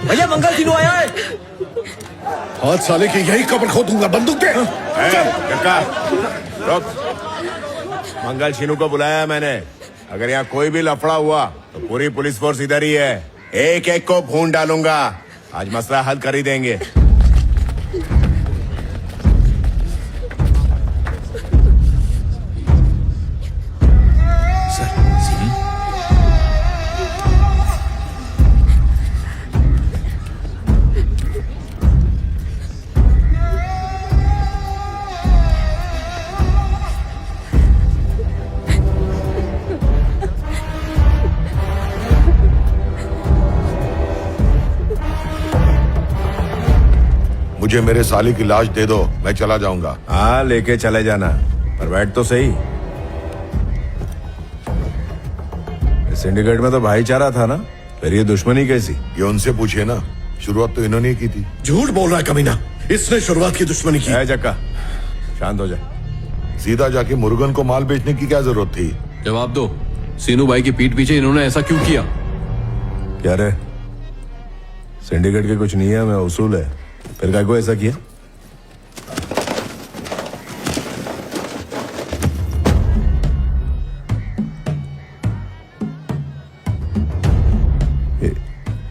भैया मंगल तीनों आया है। हाथ साले की यही कब्र खोदूंगा, बंदूक दे। कक्का रुक, मंगल शीनू को बुलाया है मैंने। अगर यहाँ कोई भी लफड़ा हुआ तो पूरी पुलिस फोर्स इधर ही है, एक एक को भून डालूंगा। आज मसला हल कर ही देंगे। मुझे मेरे साली की लाश दे दो, मैं चला जाऊंगा। हाँ लेके चले जाना, पर बैठ तो सही। सिंडिकेट में तो भाईचारा था ना, फिर ये दुश्मनी कैसी? ये उनसे पूछिए ना, शुरुआत तो इन्होंने ही की थी। झूठ बोल रहा है कमीना, इसने शुरुआत की दुश्मनी की। जक्का शांत हो जा। सीधा जाके मुर्गन को माल बेचने की क्या जरूरत थी? जवाब दो, सीनू भाई की पीठ पीछे इन्होंने ऐसा क्यों किया? क्या रे, सिंडिकेट के कुछ नियम है, उसूल है, फिर काय को ऐसा किया?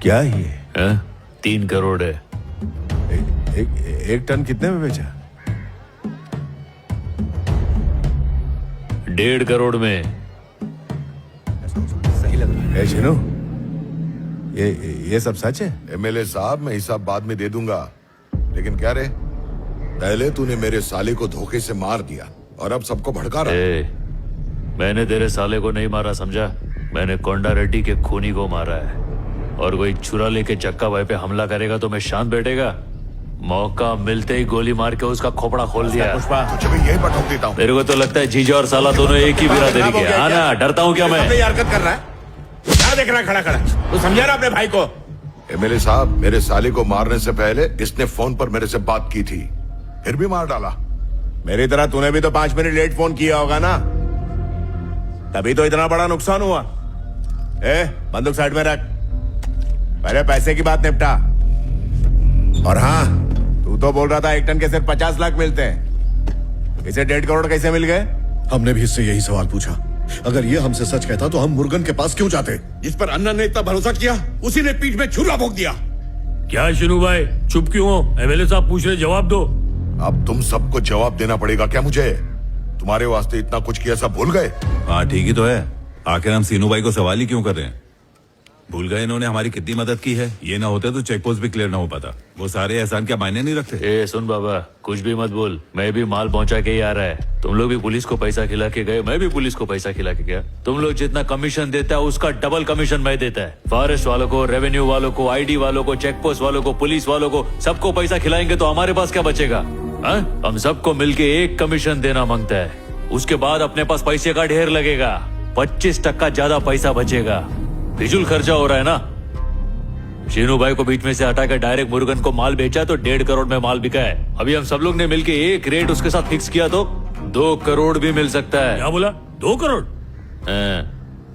क्या ये? 3 करोड़ है। एक टन कितने में बेचा? 1.5 करोड़ में। सही लग रहा है। शीनू, ये सब सच है? एमएलए साहब, मैं हिसाब बाद में दे दूंगा, लेकिन क्या रे, पहले तूने मेरे साले को धोखे से मार दिया और अब सबको भड़का रहा है। मैंने तेरे साले को नहीं मारा, समझा? मैंने कोंडा रेड्डी के खूनी को मारा है। और कोई छुरा लेके जक्का भाई पे हमला करेगा तो मैं शांत बैठेगा? मौका मिलते ही गोली मार के उसका खोपड़ा खोल दिया। पुष्पा, तुझे भी यही बटोक देता हूँ। मेरे को तो लगता है जीजा और साला दोनों एक ही बिरादरी के। हाँ ना, डरता हूँ क्या मैं? हरकत कर रहा है, क्या देख रहा है खड़ा खड़ा? तू समझा ना अपने भाई को? एमएलए साहब, मेरे साले को मारने से पहले इसने फोन पर मेरे से बात की थी, फिर भी मार डाला। मेरी तरह तूने भी तो 5 मिनट लेट फोन किया होगा ना, तभी तो इतना बड़ा नुकसान हुआ। बंदूक साइड में रख, पहले पैसे की बात निपटा। और हाँ, तू तो बोल रहा था 1 टन के सिर्फ 50 लाख मिलते हैं, इसे 1.5 करोड़ कैसे मिल गए? हमने भी इससे यही सवाल पूछा। अगर ये हमसे सच कहता तो हम मुर्गन के पास क्यों जाते? जिस पर अन्ना ने इतना भरोसा किया, उसी ने पीठ में छुरा भोंक दिया। क्या शीनू भाई, चुप क्यों हो? एमएलए साहब पूछ रहे, जवाब दो। अब तुम सबको जवाब देना पड़ेगा क्या मुझे? तुम्हारे वास्ते इतना कुछ किया, सब भूल गए? हाँ ठीक ही तो है, आखिर हम सीनू भाई को सवाल ही क्यों कर रहे हैं? भूल गए इन्होंने हमारी कितनी मदद की है? ये ना होते तो चेक पोस्ट भी क्लियर ना हो पाता। वो सारे एहसान क्या मायने नहीं रखते? सुन बाबा, कुछ भी मत बोल, मैं भी माल पहुंचा के ही आ रहा है। तुम लोग भी पुलिस को पैसा खिला के गए, मैं भी पुलिस को पैसा खिला के गया। तुम लोग जितना कमीशन देता है उसका डबल कमीशन मैं देता है। फॉरेस्ट वालों को, रेवेन्यू वालों को, आईडी वालों को, चेक पोस्ट वालों को, पुलिस वालों को, सबको पैसा खिलाएंगे तो हमारे पास क्या बचेगा? हम सबको मिलके 1 कमीशन देना मांगता है, उसके बाद अपने पास पैसे का ढेर लगेगा, 25% ज्यादा पैसा बचेगा। फिजूल खर्चा हो रहा है ना। शीनू भाई को बीच में से हटा कर डायरेक्ट मुर्गन को माल बेचा तो 1.5 करोड़ में माल बिका है। अभी हम सब लोग ने मिलके एक रेट उसके साथ फिक्स किया तो 2 करोड़ भी मिल सकता है। क्या बोला? 2 करोड़?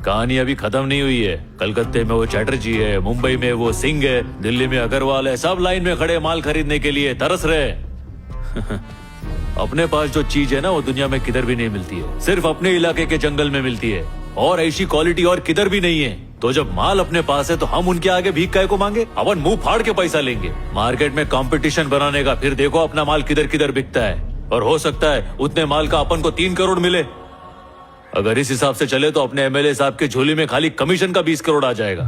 कहानी अभी खत्म नहीं हुई है। कलकत्ते में वो चैटर्जी है, मुंबई में वो सिंह है, दिल्ली में अग्रवाल है, सब लाइन में खड़े माल खरीदने के लिए तरस रहे। अपने पास जो चीज है ना, वो दुनिया में किधर भी नहीं मिलती है, सिर्फ अपने इलाके के जंगल में मिलती है, और ऐसी क्वालिटी और किधर भी नहीं है। तो जब माल अपने पास है तो हम उनके आगे भीख काय को मांगे? अपन मुंह फाड़ के पैसा लेंगे। मार्केट में कंपटीशन बनाने का, फिर देखो अपना माल किधर किधर बिकता है। और हो सकता है उतने माल का अपन को 3 करोड़ मिले। अगर इस हिसाब से चले तो अपने एमएलए साहब के झोली में खाली कमीशन का 20 करोड़ आ जाएगा।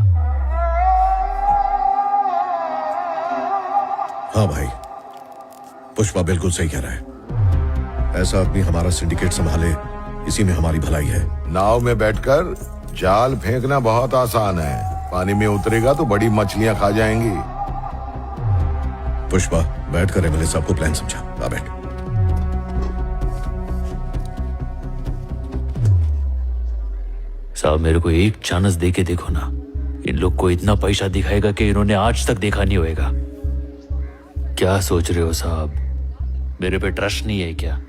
हाँ भाई, पुष्पा बिल्कुल सही कह रहा है। ऐसा आदमी हमारा सिंडिकेट संभाले, इसी में हमारी भलाई है। नाव में बैठकर जाल फेंकना बहुत आसान है, पानी में उतरेगा तो बड़ी मछलियां खा जाएंगी। पुष्पा, बैठकर एमएलए साहब को प्लान समझा। आ बैठ। साहब, मेरे को एक चांस दे के देखो ना। इन लोग को इतना पैसा दिखाएगा कि इन्होंने आज तक देखा नहीं होएगा। क्या सोच रहे हो साहब? मेरे पे ट्रस्ट नहीं है क्या?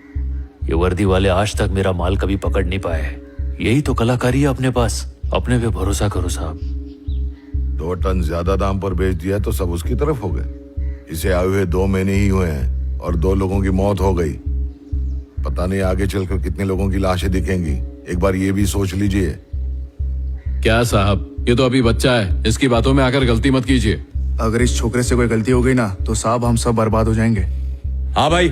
ये वर्दी वाले आज तक मेरा माल कभी पकड़ नहीं पाए। यही तो कलाकारी है अपने पास। अपने पे भरोसा करो साहब। 2 टन ज्यादा दाम पर बेच दिया तो सब उसकी तरफ हो गए। इसे आए हुए 2 महीने ही हुए हैं और 2 लोगों की मौत हो गई। पता नहीं आगे चलकर कितने लोगों की लाशें दिखेंगी। एक बार ये भी सोच लीजिए। क्या साहब, ये तो अभी बच्चा है, इसकी बातों में आकर गलती मत कीजिए। अगर इस छोकरे से कोई गलती हो गई ना तो साहब हम सब बर्बाद हो जाएंगे। हाँ भाई,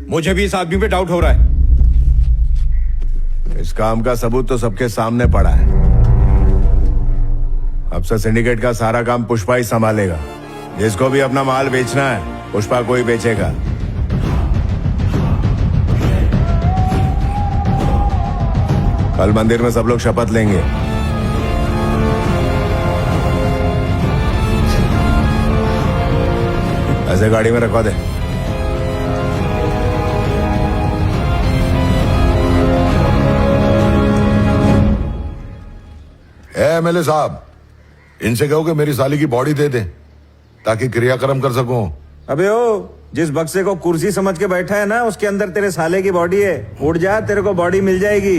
मुझे भी इस आदमी पे डाउट हो रहा है। इस काम का सबूत तो सबके सामने पड़ा है। अब से सिंडिकेट का सारा काम पुष्पा ही संभालेगा। जिसको भी अपना माल बेचना है पुष्पा को ही बेचेगा। कल मंदिर में सब लोग शपथ लेंगे। ऐसे गाड़ी में रखवा दे। एमएलए साहब, इनसे कहो कि मेरी साली की बॉडी दे दें ताकि क्रियाक्रम कर सकूं। अबे ओ, जिस बक्से को कुर्सी समझ के बैठा है ना, उसके अंदर तेरे साले की बॉडी है। उड़ जा, तेरे को बॉडी मिल जाएगी।